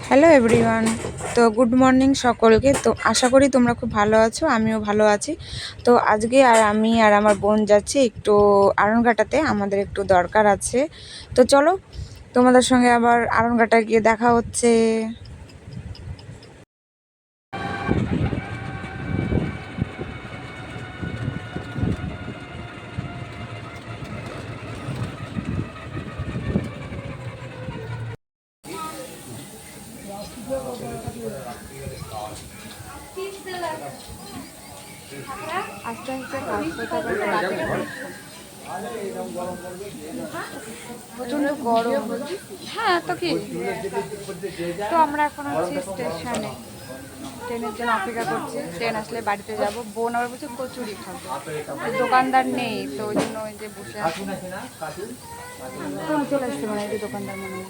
Hello everyone. তো good morning সকলকে। তো আশা করি তোমরা খুব ভালো আছো, আমিও ভালো আছি। তো আজকে আমি আর আমার বোন যাচ্ছি একটু আরনঘাটাতে, আমাদের একটু দরকার আছে। তো চলো তোমাদের সঙ্গে আবার আরনঘাটা গিয়ে দেখা হচ্ছে। আস্তে আস্তে প্রচন্ড গরম। হ্যাঁ তো কি, তো আমরা এখন আছি স্টেশনে, ট্রেনের জন্য অপেক্ষা করছি। ট্রেন আসলে বাড়িতে যাব। বোন আবার বলছে কচুরি খাবো, দোকানদার নেই, তো ওই জন্য ওই যে বসে আছে। চলে আসছে মানে এই দোকানদার মনে হয়।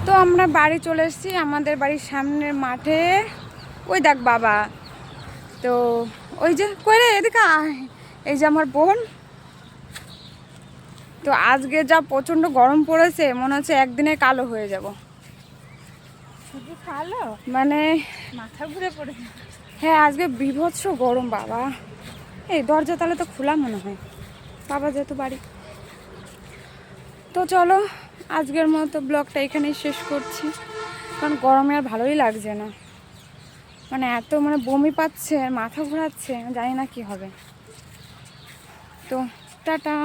তো আমরা বাড়ি চলে এসেছি, আমাদের বাড়ির সামনের মাঠে। ওই দেখ বাবা, তো ওই যে কইরে এদিকে আয়, এই যে আমার বোন। তো আজকে যা প্রচণ্ড গরম পড়েছে, মনে হচ্ছে একদিনে কালো হয়ে যাব। শুধু কালো মানে মাথা ঘুরে পড়েছে। হ্যাঁ আজকে বীভৎস গরম বাবা। এই দরজা তাহলে তো খোলা মনে হয়, বাবা যেহেতু বাড়ি। তো চলো আজকের মতো ব্লগটা এখানেই শেষ করছি, কারণ গরমে আর ভালোই লাগছে না। মানে এত বমি পাচ্ছে, মাথা ঘোরাচ্ছে, জানি না কি হবে। তো টাটা।